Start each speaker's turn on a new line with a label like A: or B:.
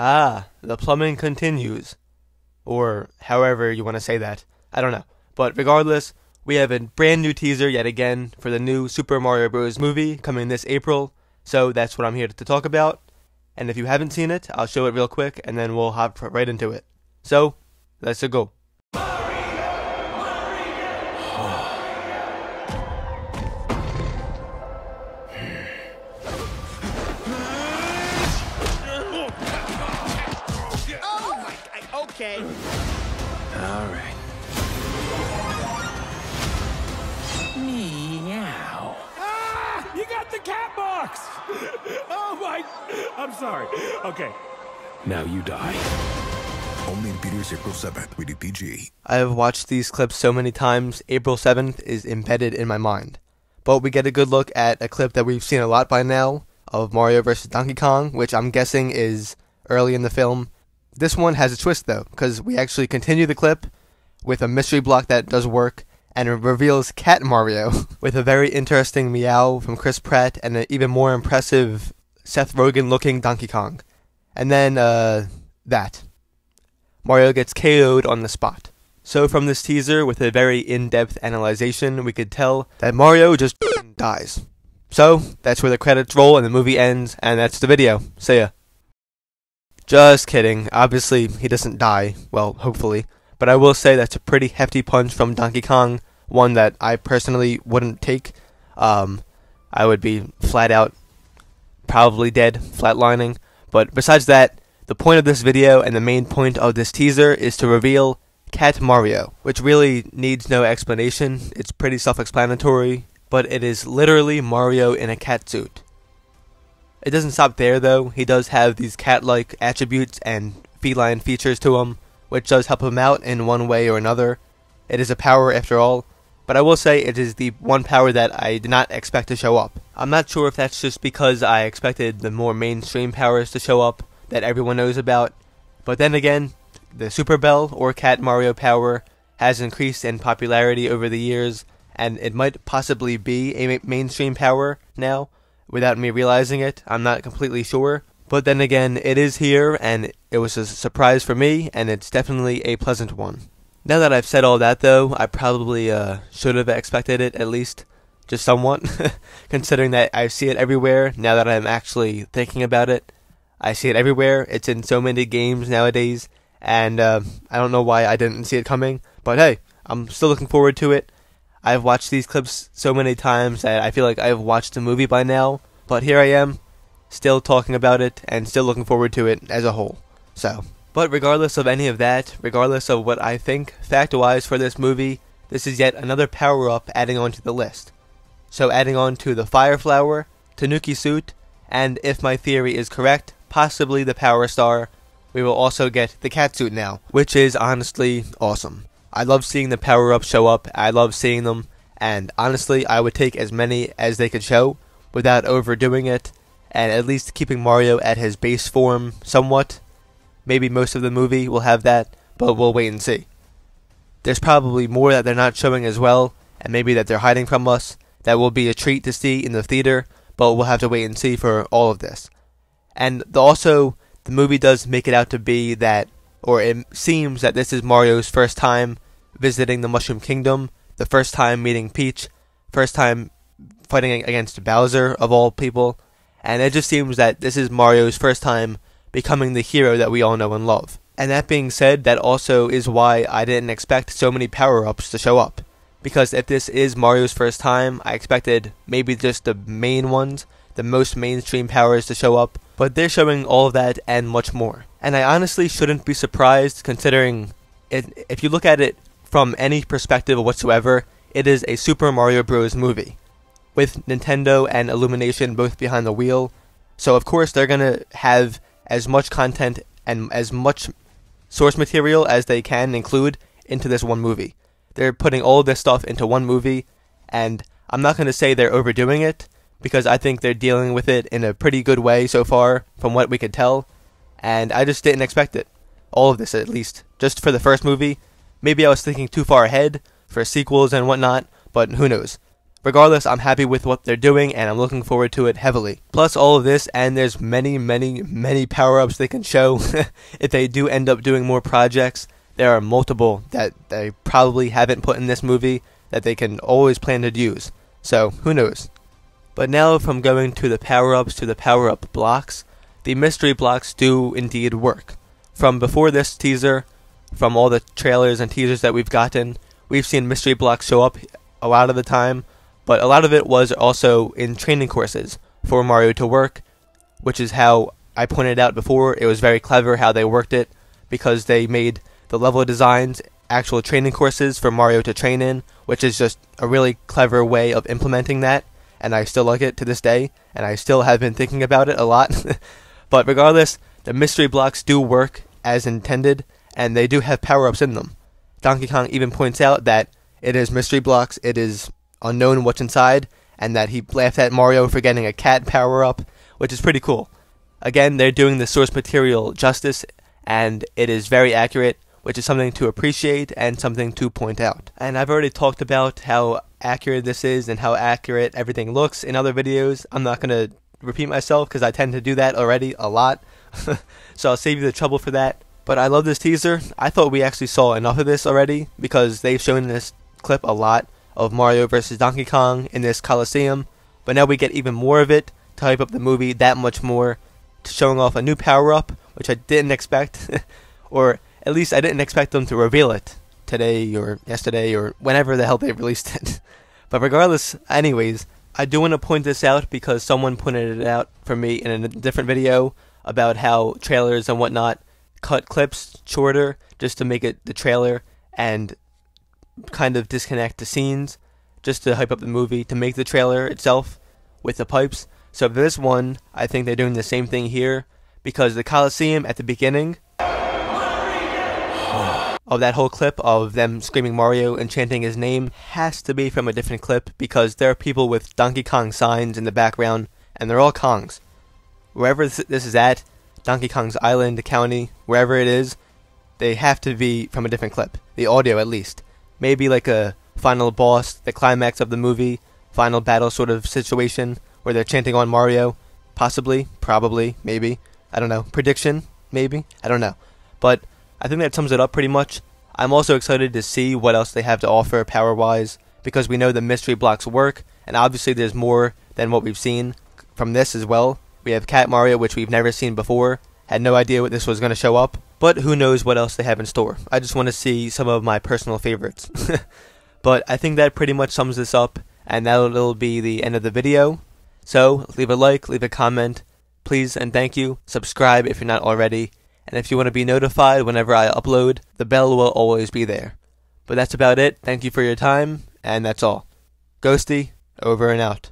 A: Ah, the plumbing continues. Or however you want to say that. I don't know. But regardless, we have a brand new teaser yet again for the new Super Mario Bros. Movie coming this April. So that's what I'm here to talk about. And if you haven't seen it, I'll show it real quick and then we'll hop right into it. So, let's go.
B: Okay.
C: All right. Meow.
B: Ah! You got the cat box! Oh my... I'm sorry. Okay.
C: Now you die.
D: Only in theaters April 7th, rated PG.
A: I have watched these clips so many times, April 7th is embedded in my mind. But we get a good look at a clip that we've seen a lot by now of Mario vs. Donkey Kong, which I'm guessing is early in the film. This one has a twist though, because we actually continue the clip with a mystery block that does work, and it reveals Cat Mario with a very interesting meow from Chris Pratt and an even more impressive Seth Rogen looking Donkey Kong. And then, that. Mario gets KO'd on the spot. So from this teaser, with a very in-depth analyzation, we could tell that Mario just dies. So, that's where the credits roll and the movie ends, and that's the video. See ya. Just kidding. Obviously, he doesn't die. Well, hopefully. But I will say that's a pretty hefty punch from Donkey Kong. One that I personally wouldn't take. I would be flat out, probably dead, flatlining. But besides that, the point of this video and the main point of this teaser is to reveal Cat Mario, which really needs no explanation. It's pretty self-explanatory, but it is literally Mario in a cat suit. It doesn't stop there though. He does have these cat-like attributes and feline features to him, which does help him out in one way or another. It is a power after all, but I will say it is the one power that I did not expect to show up. I'm not sure if that's just because I expected the more mainstream powers to show up that everyone knows about, but then again, the Super Bell or Cat Mario power has increased in popularity over the years, and it might possibly be a mainstream power now. Without me realizing it, I'm not completely sure. But then again, it is here, and it was a surprise for me, and it's definitely a pleasant one. Now that I've said all that though, I probably should have expected it at least, just somewhat, considering that I see it everywhere now that I'm actually thinking about it. I see it everywhere, it's in so many games nowadays, and I don't know why I didn't see it coming, but hey, I'm still looking forward to it. I've watched these clips so many times that I feel like I've watched the movie by now, but here I am, still talking about it, and still looking forward to it as a whole. So, but regardless of any of that, regardless of what I think fact-wise for this movie, this is yet another power-up adding on to the list. So adding on to the Fire Flower, Tanuki Suit, and if my theory is correct, possibly the Power Star, we will also get the Cat Suit now, which is honestly awesome. I love seeing the power-ups show up, I love seeing them, and honestly, I would take as many as they could show, without overdoing it, and at least keeping Mario at his base form somewhat. Maybe most of the movie will have that, but we'll wait and see. There's probably more that they're not showing as well, and maybe that they're hiding from us, that will be a treat to see in the theater, but we'll have to wait and see for all of this. And also, the movie does make it out to be that, or it seems that this is Mario's first time visiting the Mushroom Kingdom, the first time meeting Peach, first time fighting against Bowser of all people, and it just seems that this is Mario's first time becoming the hero that we all know and love. And that being said, that also is why I didn't expect so many power-ups to show up. Because if this is Mario's first time, I expected maybe just the main ones, the most mainstream powers to show up, but they're showing all of that and much more. And I honestly shouldn't be surprised considering if you look at it from any perspective whatsoever, it is a Super Mario Bros. Movie, with Nintendo and Illumination both behind the wheel, so of course they're gonna have as much content and as much source material as they can include into this one movie. They're putting all of this stuff into one movie, and I'm not gonna say they're overdoing it, because I think they're dealing with it in a pretty good way so far, from what we could tell, and I just didn't expect it. All of this, at least. Just for the first movie. Maybe I was thinking too far ahead, for sequels and whatnot, but who knows. regardless, I'm happy with what they're doing, and I'm looking forward to it heavily. Plus all of this, and there's many power-ups they can show. If they do end up doing more projects, there are multiple that they probably haven't put in this movie that they can always plan to use. So, who knows? But now, from going to the power-ups to the power-up blocks, the mystery blocks do indeed work. From before this teaser, from all the trailers and teasers that we've gotten, we've seen mystery blocks show up a lot of the time, but a lot of it was also in training courses for Mario to work, which is how I pointed out before. It was very clever how they worked it, because they made the level designs actual training courses for Mario to train in, which is just a really clever way of implementing that, and I still like it to this day, and I still have been thinking about it a lot. But regardless, the mystery blocks do work as intended, and they do have power-ups in them. Donkey Kong even points out that it is mystery blocks, it is unknown what's inside, and that he laughed at Mario for getting a cat power-up, which is pretty cool. Again, they're doing the source material justice, and it is very accurate, which is something to appreciate and something to point out. And I've already talked about how accurate this is and how accurate everything looks in other videos. I'm not going to repeat myself because I tend to do that already a lot. So I'll save you the trouble for that. But I love this teaser. I thought we actually saw enough of this already, because they've shown in this clip a lot of Mario versus Donkey Kong in this Coliseum. But now we get even more of it to hype up the movie that much more, showing off a new power-up, which I didn't expect. Or at least I didn't expect them to reveal it today or yesterday or whenever the hell they released it. But regardless, anyways, I do want to point this out because someone pointed it out for me in a different video about how trailers and whatnot cut clips shorter just to make it the trailer and kind of disconnect the scenes just to hype up the movie to make the trailer itself with the pipes. So for this one, I think they're doing the same thing here, because the Coliseum at the beginning of that whole clip of them screaming Mario and chanting his name has to be from a different clip, because there are people with Donkey Kong signs in the background, and they're all Kongs. Wherever this is at, Donkey Kong's island, the county, wherever it is, they have to be from a different clip. The audio, at least. Maybe like a final boss, the climax of the movie, final battle sort of situation, where they're chanting on Mario. Possibly, probably, maybe. I don't know. Prediction? Maybe? I don't know. But I think that sums it up pretty much. I'm also excited to see what else they have to offer power-wise, because we know the mystery blocks work, and obviously there's more than what we've seen from this as well. We have Cat Mario, which we've never seen before. Had no idea what this was going to show up, but who knows what else they have in store. I just want to see some of my personal favorites. But I think that pretty much sums this up, and that'll be the end of the video. So, leave a like, leave a comment, please and thank you. Subscribe if you're not already, and if you want to be notified whenever I upload, the bell will always be there. But that's about it. Thank you for your time, and that's all. Ghosty, over and out.